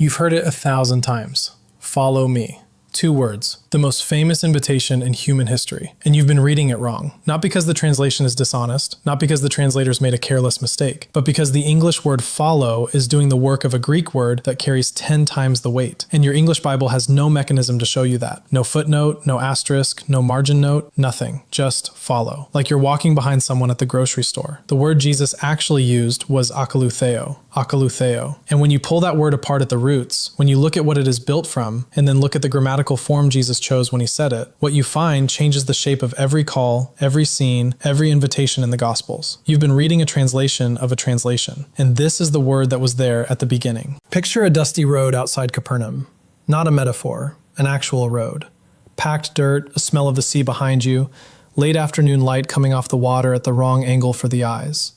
You've heard it 1,000 times. Follow me. 2 words, the most famous invitation in human history, and you've been reading it wrong. Not because the translation is dishonest, not because the translators made a careless mistake, but because the English word follow is doing the work of a Greek word that carries 10 times the weight, and your English Bible has no mechanism to show you that. No footnote, no asterisk, no margin note, nothing. Just follow. Like you're walking behind someone at the grocery store. The word Jesus actually used was akoloutheō. And when you pull that word apart at the roots, when you look at what it is built from, and then look at the grammatical form Jesus chose when he said it, what you find changes the shape of every call, every scene, every invitation in the Gospels. You've been reading a translation of a translation, and this is the word that was there at the beginning. Picture a dusty road outside Capernaum. Not a metaphor, an actual road. Packed dirt, a smell of the sea behind you, late afternoon light coming off the water at the wrong angle for the eyes.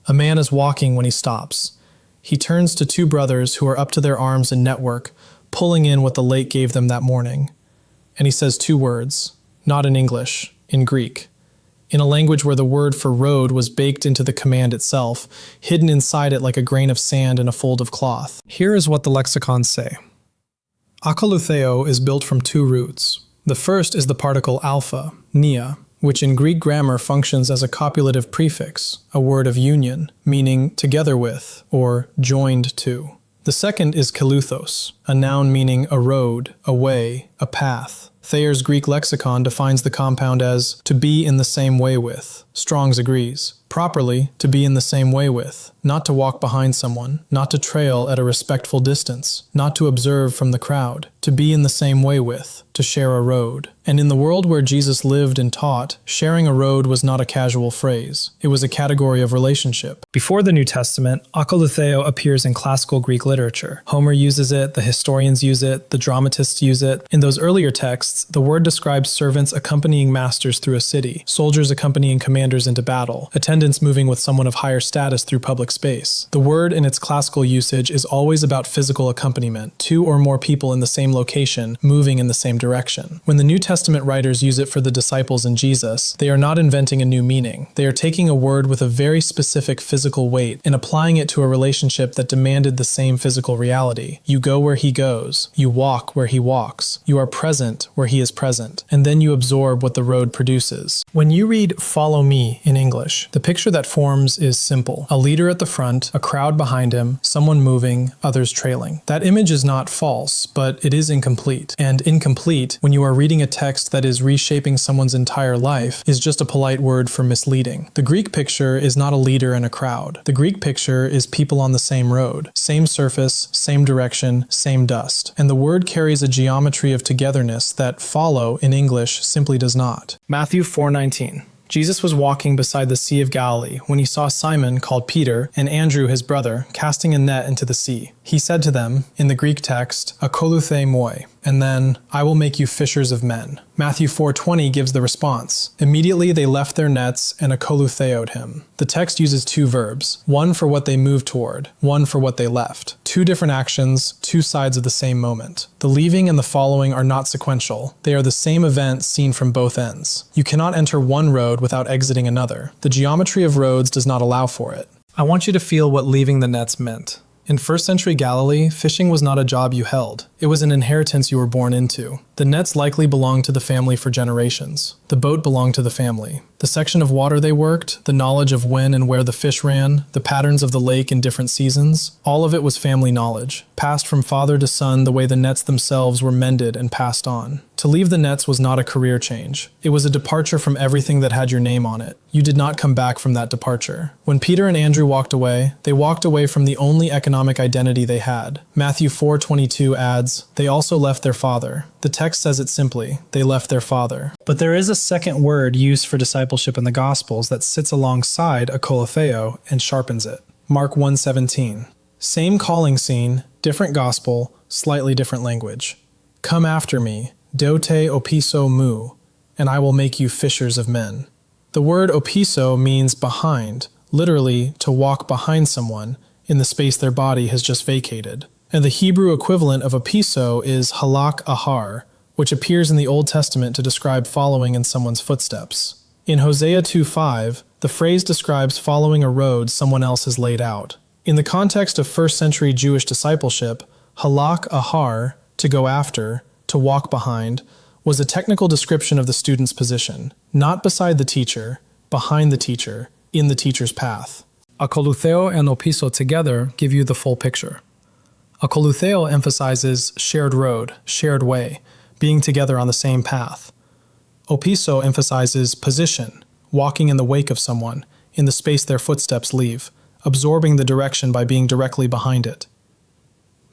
A man is walking when he stops. He turns to 2 brothers who are up to their arms in network, pulling in what the lake gave them that morning. And he says 2 words, not in English, in Greek, in a language where the word for road was baked into the command itself, hidden inside it like a grain of sand in a fold of cloth. Here is what the lexicons say. Akoloutheō is built from 2 roots. The first is the particle alpha, nia, which in Greek grammar functions as a copulative prefix, a word of union, meaning together with, or joined to. The second is kalouthos, a noun meaning a road, a way, a path. Thayer's Greek lexicon defines the compound as to be in the same way with. Strong's agrees. Properly, to be in the same way with. Not to walk behind someone, not to trail at a respectful distance, not to observe from the crowd. To be in the same way with, to share a road. And in the world where Jesus lived and taught, sharing a road was not a casual phrase. It was a category of relationship. Before the New Testament, akoloutheō appears in classical Greek literature. Homer uses it, the historians use it, the dramatists use it. In those earlier texts, the word describes servants accompanying masters through a city, soldiers accompanying commanders into battle, attendants moving with someone of higher status through public space. The word in its classical usage is always about physical accompaniment, 2 or more people in the same location, moving in the same direction. When the New Testament writers use it for the disciples and Jesus, they are not inventing a new meaning. They are taking a word with a very specific physical weight and applying it to a relationship that demanded the same physical reality. You go where he goes. You walk where he walks. You are present where he is present. And then you absorb what the road produces. When you read "follow me" in English, the picture that forms is simple. A leader at the front, a crowd behind him, someone moving, others trailing. That image is not false, but it is incomplete. And incomplete, when you are reading a text that is reshaping someone's entire life, is just a polite word for misleading. The Greek picture is not a leader and a crowd. The Greek picture is people on the same road, same surface, same direction, same dust. And the word carries a geometry of togetherness that follow in English simply does not. Matthew 4:19. Jesus was walking beside the Sea of Galilee when he saw Simon, called Peter, and Andrew his brother, casting a net into the sea. He said to them, in the Greek text, akoloutheō, and then, I will make you fishers of men. Matthew 4:20 gives the response. Immediately they left their nets and akoloutheō'd him. The text uses 2 verbs, one for what they moved toward, one for what they left. 2 different actions, 2 sides of the same moment. The leaving and the following are not sequential. They are the same event seen from both ends. You cannot enter one road without exiting another. The geometry of roads does not allow for it. I want you to feel what leaving the nets meant. In 1st century Galilee, fishing was not a job you held. It was an inheritance you were born into. The nets likely belonged to the family for generations. The boat belonged to the family. The section of water they worked, the knowledge of when and where the fish ran, the patterns of the lake in different seasons, all of it was family knowledge, passed from father to son the way the nets themselves were mended and passed on. To leave the nets was not a career change. It was a departure from everything that had your name on it. You did not come back from that departure. When Peter and Andrew walked away, they walked away from the only economic identity they had. Matthew 4:22 adds, they also left their father. The text says it simply, they left their father. But there is a second word used for discipleship in the Gospels that sits alongside akoloutheō and sharpens it. Mark 1:17. Same calling scene, different gospel, slightly different language. Come after me, dote opisō mu, and I will make you fishers of men. The word opisō means behind, literally to walk behind someone in the space their body has just vacated. And the Hebrew equivalent of opisō is halak ahar, which appears in the Old Testament to describe following in someone's footsteps. In Hosea 2:5, the phrase describes following a road someone else has laid out. In the context of 1st century Jewish discipleship, Halak ahar, to go after, to walk behind, was a technical description of the student's position, not beside the teacher, behind the teacher, in the teacher's path. Akoloutheō and opisō together give you the full picture. Akoloutheō emphasizes shared road, shared way, being together on the same path. Opisō emphasizes position, walking in the wake of someone, in the space their footsteps leave, absorbing the direction by being directly behind it.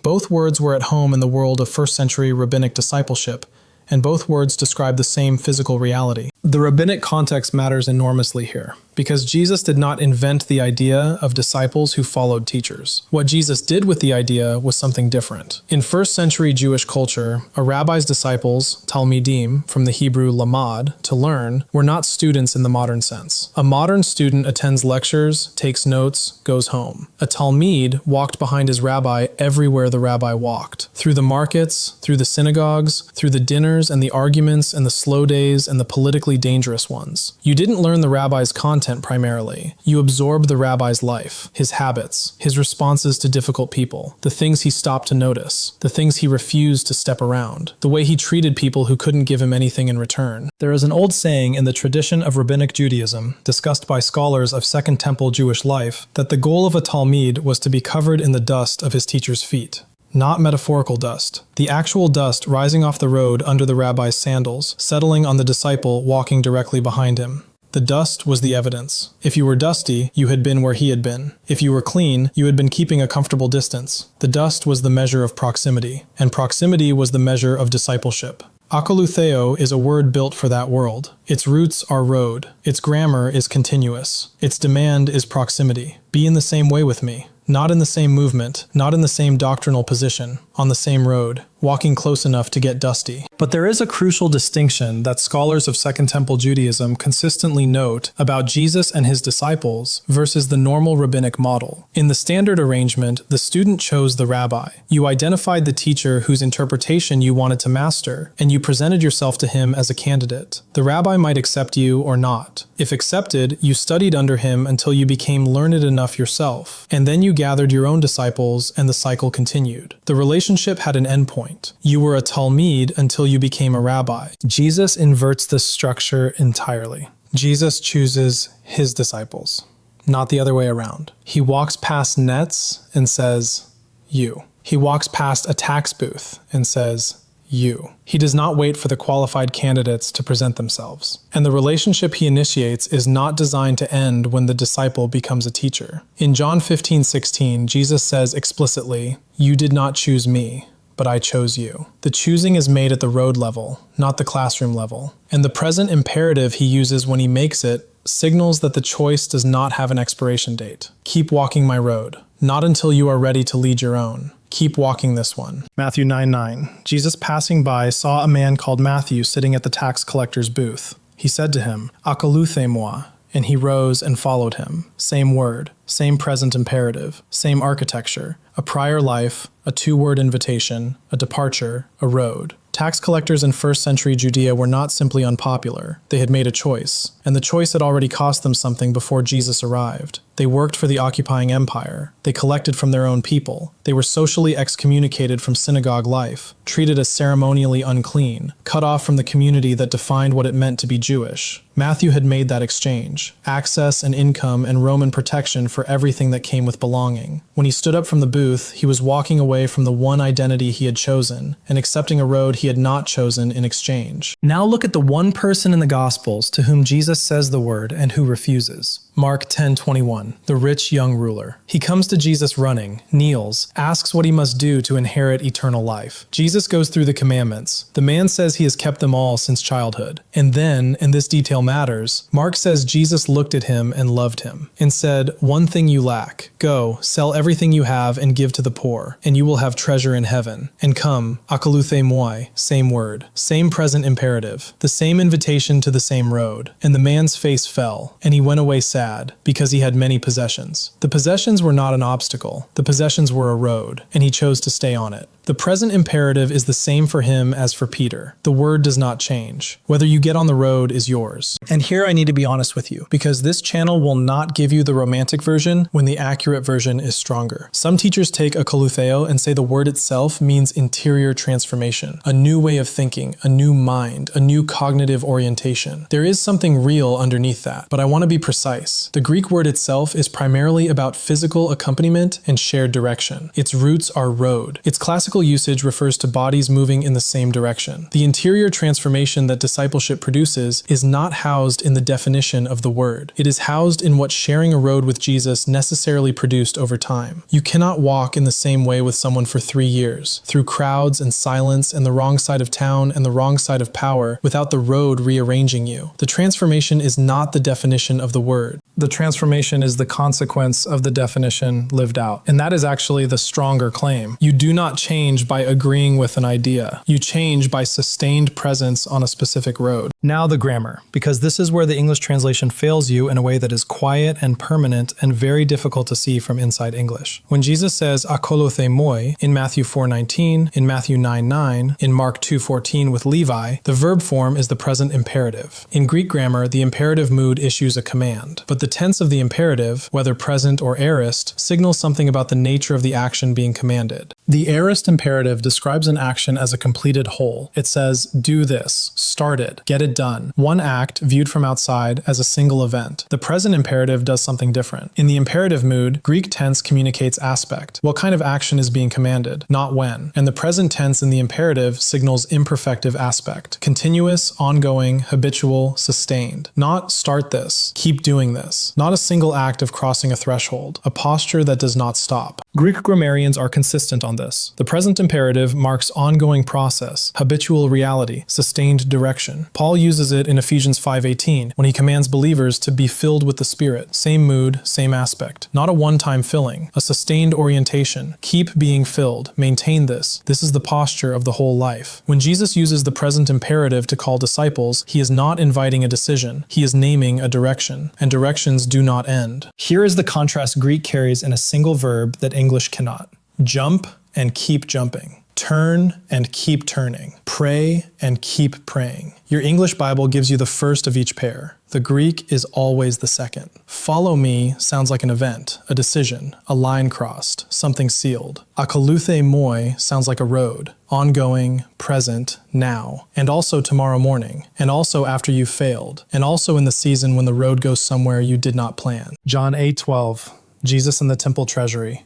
Both words were at home in the world of first-century rabbinic discipleship, and both words describe the same physical reality. The rabbinic context matters enormously here, because Jesus did not invent the idea of disciples who followed teachers. What Jesus did with the idea was something different. In first-century Jewish culture, a rabbi's disciples, talmidim, from the Hebrew lamad, to learn, were not students in the modern sense. A modern student attends lectures, takes notes, goes home. A talmid walked behind his rabbi everywhere the rabbi walked, through the markets, through the synagogues, through the dinners and the arguments and the slow days and the politically dangerous ones. You didn't learn the rabbi's content primarily. You absorbed the rabbi's life, his habits, his responses to difficult people, the things he stopped to notice, the things he refused to step around, the way he treated people who couldn't give him anything in return. There is an old saying in the tradition of rabbinic Judaism, discussed by scholars of Second Temple Jewish life, that the goal of a talmid was to be covered in the dust of his teacher's feet. Not metaphorical dust. The actual dust rising off the road under the rabbi's sandals, settling on the disciple walking directly behind him. The dust was the evidence. If you were dusty, you had been where he had been. If you were clean, you had been keeping a comfortable distance. The dust was the measure of proximity, and proximity was the measure of discipleship. Akoloutheō is a word built for that world. Its roots are road. Its grammar is continuous. Its demand is proximity. Be in the same way with me. Not in the same movement, not in the same doctrinal position, on the same road, walking close enough to get dusty. But there is a crucial distinction that scholars of Second Temple Judaism consistently note about Jesus and his disciples versus the normal rabbinic model. In the standard arrangement, the student chose the rabbi. You identified the teacher whose interpretation you wanted to master, and you presented yourself to him as a candidate. The rabbi might accept you or not. If accepted, you studied under him until you became learned enough yourself, and then you gathered your own disciples and the cycle continued. The relationship had an endpoint. You were a talmid until you became a rabbi. Jesus inverts this structure entirely. Jesus chooses his disciples, not the other way around. He walks past nets and says, you. He walks past a tax booth and says, you. He does not wait for the qualified candidates to present themselves. And the relationship he initiates is not designed to end when the disciple becomes a teacher. In John 15:16, Jesus says explicitly, "You did not choose me, but I chose you." The choosing is made at the road level, not the classroom level. And the present imperative he uses when he makes it signals that the choice does not have an expiration date. Keep walking my road, not until you are ready to lead your own. Keep walking this one. Matthew 9:9. Jesus passing by saw a man called Matthew sitting at the tax collector's booth. He said to him, "Akoloutheō," and he rose and followed him. Same word, same present imperative, same architecture, a prior life, a two-word invitation, a departure, a road. Tax collectors in first-century Judea were not simply unpopular. They had made a choice, and the choice had already cost them something before Jesus arrived. They worked for the occupying empire. They collected from their own people. They were socially excommunicated from synagogue life, treated as ceremonially unclean, cut off from the community that defined what it meant to be Jewish. Matthew had made that exchange, access and income and Roman protection for everything that came with belonging. When he stood up from the booth, he was walking away from the one identity he had chosen and accepting a road he had not chosen in exchange. Now look at the one person in the Gospels to whom Jesus says the word and who refuses. Mark 10:21, the rich young ruler. He comes to Jesus running, kneels, asks what he must do to inherit eternal life. Jesus goes through the commandments. The man says he has kept them all since childhood. And then, and this detail matters, Mark says Jesus looked at him and loved him and said, "One thing you lack. Go, sell everything you have and give to the poor, and you will have treasure in heaven. And come, akoloutheō, same word, same present imperative, the same invitation to the same road." And the man's face fell, and he went away sad, sad because he had many possessions. The possessions were not an obstacle. The possessions were a road, and he chose to stay on it. The present imperative is the same for him as for Peter. The word does not change. Whether you get on the road is yours. And here I need to be honest with you, because this channel will not give you the romantic version when the accurate version is stronger. Some teachers take akoloutheō and say the word itself means interior transformation, a new way of thinking, a new mind, a new cognitive orientation. There is something real underneath that, but I want to be precise. The Greek word itself is primarily about physical accompaniment and shared direction. Its roots are road. Its classical usage refers to bodies moving in the same direction. The interior transformation that discipleship produces is not housed in the definition of the word. It is housed in what sharing a road with Jesus necessarily produced over time. You cannot walk in the same way with someone for 3 years, through crowds and silence and the wrong side of town and the wrong side of power, without the road rearranging you. The transformation is not the definition of the word. The transformation is the consequence of the definition lived out. And that is actually the stronger claim. You do not change by agreeing with an idea. You change by sustained presence on a specific road. Now the grammar, because this is where the English translation fails you in a way that is quiet and permanent and very difficult to see from inside English. When Jesus says akoloutheō in Matthew 4:19, in Matthew 9:9, in Mark 2:14 with Levi, the verb form is the present imperative. In Greek grammar, the imperative mood issues a command, but the tense of the imperative, whether present or aorist, signals something about the nature of the action being commanded. The aorist imperative describes an action as a completed whole. It says, do this, start it, get it done. One act viewed from outside as a single event. The present imperative does something different. In the imperative mood, Greek tense communicates aspect. What kind of action is being commanded, not when. And the present tense in the imperative signals imperfective aspect. Continuous, ongoing, habitual, sustained. Not start this, keep doing this. Not a single act of crossing a threshold. A posture that does not stop. Greek grammarians are consistent on this. The present imperative marks ongoing process, habitual reality, sustained direction. Paul uses it in Ephesians 5:18 when he commands believers to be filled with the Spirit. Same mood, same aspect. Not a one-time filling, a sustained orientation. Keep being filled. Maintain this. This is the posture of the whole life. When Jesus uses the present imperative to call disciples, he is not inviting a decision. He is naming a direction, and directions do not end. Here is the contrast Greek carries in a single verb that English cannot. Jump and keep jumping. Turn and keep turning. Pray and keep praying. Your English Bible gives you the first of each pair. The Greek is always the second. Follow me sounds like an event, a decision, a line crossed, something sealed. Akoloutheō sounds like a road, ongoing, present, now, and also tomorrow morning, and also after you've failed, and also in the season when the road goes somewhere you did not plan. John 8:12, Jesus in the temple treasury.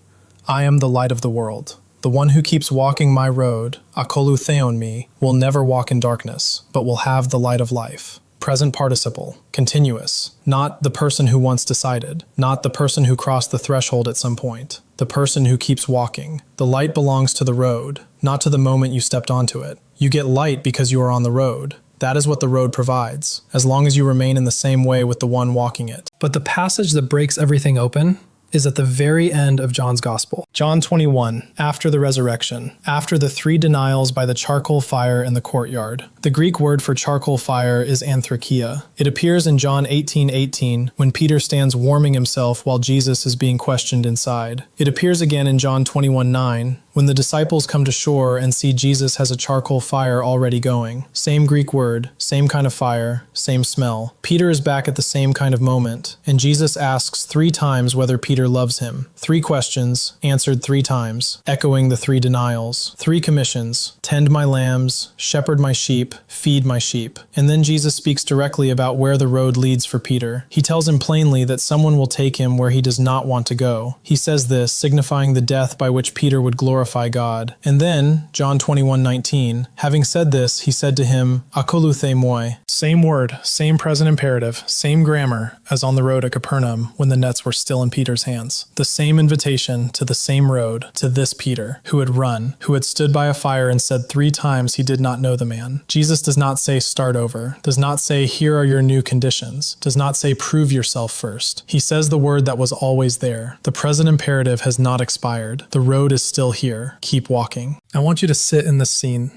I am the light of the world. The one who keeps walking my road, akoloutheō me, will never walk in darkness, but will have the light of life. Present participle, continuous, not the person who once decided, not the person who crossed the threshold at some point, the person who keeps walking. The light belongs to the road, not to the moment you stepped onto it. You get light because you are on the road. That is what the road provides, as long as you remain in the same way with the one walking it. But the passage that breaks everything open is at the very end of John's Gospel. John 21, after the resurrection, after the 3 denials by the charcoal fire in the courtyard. The Greek word for charcoal fire is anthrakia. It appears in John 18:18 when Peter stands warming himself while Jesus is being questioned inside. It appears again in John 21:9 when the disciples come to shore and see Jesus has a charcoal fire already going. Same Greek word, same kind of fire, same smell. Peter is back at the same kind of moment, and Jesus asks 3 times whether Peter loves him. 3 questions, answered 3 times, echoing the 3 denials. 3 commissions, tend my lambs, shepherd my sheep, feed my sheep. And then Jesus speaks directly about where the road leads for Peter. He tells him plainly that someone will take him where he does not want to go. He says this, signifying the death by which Peter would glorify God. And then, John 21:19, having said this, he said to him, akoloutheō. Same word, same present imperative, same grammar as on the road at Capernaum when the nets were still in Peter's hands. The same invitation to the same road, to this Peter, who had run, who had stood by a fire and said 3 times he did not know the man. Jesus does not say start over, does not say here are your new conditions, does not say prove yourself first. He says the word that was always there. The present imperative has not expired. The road is still here. Keep walking. I want you to sit in this scene.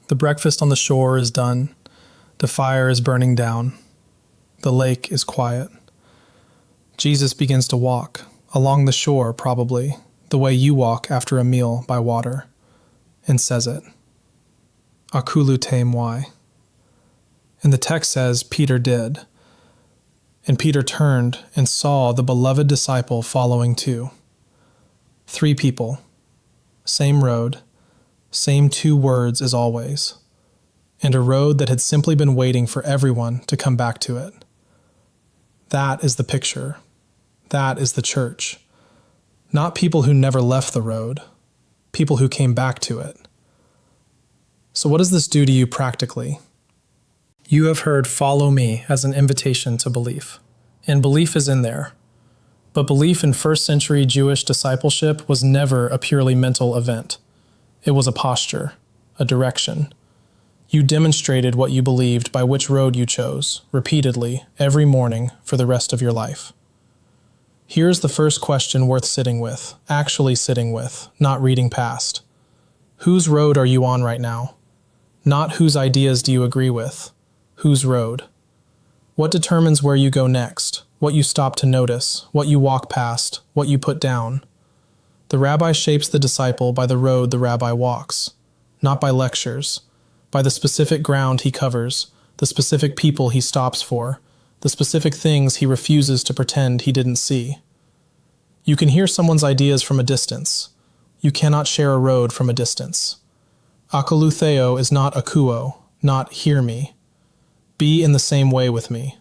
The breakfast on the shore is done. The fire is burning down. The lake is quiet. Jesus begins to walk, along the shore probably, the way you walk after a meal by water, and says it. Akoloutheō. And the text says Peter did. And Peter turned and saw the beloved disciple following too. 3 people, same road, same 2 words as always, and a road that had simply been waiting for everyone to come back to it. That is the picture. That is the church. Not people who never left the road, people who came back to it. So what does this do to you practically? You have heard "follow me" as an invitation to belief, and belief is in there. But belief in first-century Jewish discipleship was never a purely mental event. It was a posture, a direction. You demonstrated what you believed by which road you chose, repeatedly, every morning, for the rest of your life. Here's the first question worth sitting with, actually sitting with, not reading past. Whose road are you on right now? Not whose ideas do you agree with. Whose road? What determines where you go next, what you stop to notice, what you walk past, what you put down? The rabbi shapes the disciple by the road the rabbi walks, not by lectures, by the specific ground he covers, the specific people he stops for, the specific things he refuses to pretend he didn't see. You can hear someone's ideas from a distance. You cannot share a road from a distance. Akoloutheō is not akoloutheō, not hear me. Be in the same way with me.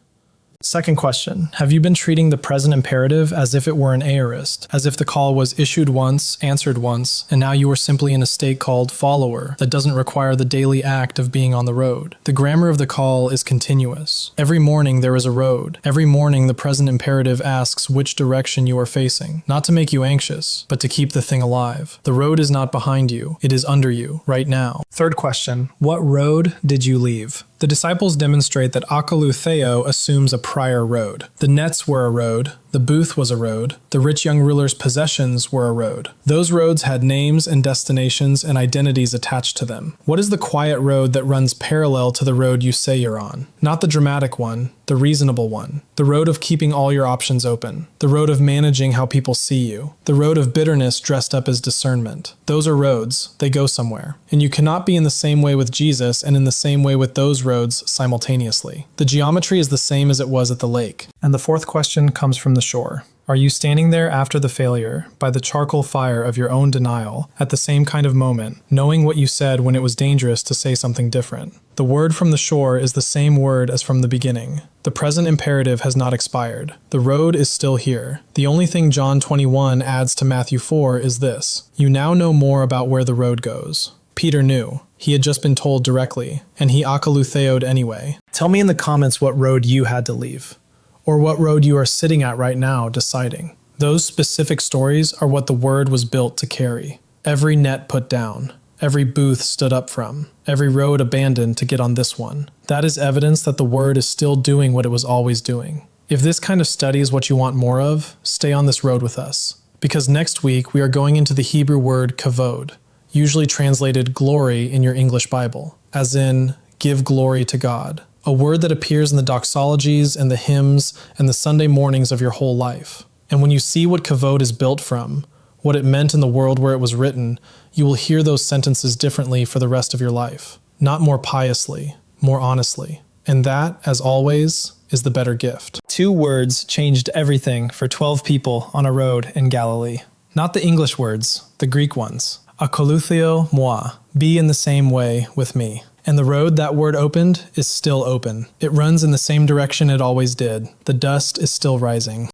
Second question, have you been treating the present imperative as if it were an aorist, as if the call was issued once, answered once, and now you are simply in a state called follower that doesn't require the daily act of being on the road? The grammar of the call is continuous. Every morning there is a road. Every morning the present imperative asks which direction you are facing, not to make you anxious, but to keep the thing alive. The road is not behind you, it is under you, right now. Third question, what road did you leave? The disciples demonstrate that akoloutheō assumes a prior road. The nets were a road, the booth was a road, the rich young ruler's possessions were a road. Those roads had names and destinations and identities attached to them. What is the quiet road that runs parallel to the road you say you're on? Not the dramatic one, the reasonable one. The road of keeping all your options open. The road of managing how people see you. The road of bitterness dressed up as discernment. Those are roads. They go somewhere. And you cannot be in the same way with Jesus and in the same way with those roads simultaneously. The geometry is the same as it was at the lake. And the fourth question comes from the shore. Are you standing there after the failure, by the charcoal fire of your own denial, at the same kind of moment, knowing what you said when it was dangerous to say something different? The word from the shore is the same word as from the beginning. The present imperative has not expired. The road is still here. The only thing John 21 adds to Matthew 4 is this: you now know more about where the road goes. Peter knew. He had just been told directly, and he akoloutheō'd anyway. Tell me in the comments what road you had to leave, or what road you are sitting at right now deciding. Those specific stories are what the word was built to carry. Every net put down, every booth stood up from, every road abandoned to get on this one. That is evidence that the word is still doing what it was always doing. If this kind of study is what you want more of, stay on this road with us. Because next week we are going into the Hebrew word kavod, usually translated glory in your English Bible, as in give glory to God. A word that appears in the doxologies and the hymns and the Sunday mornings of your whole life. And when you see what kavod is built from, what it meant in the world where it was written, you will hear those sentences differently for the rest of your life. Not more piously, more honestly. And that, as always, is the better gift. 2 words changed everything for 12 people on a road in Galilee. Not the English words, the Greek ones. Akoloutheō moi, be in the same way with me. And the road that word opened is still open. It runs in the same direction it always did. The dust is still rising.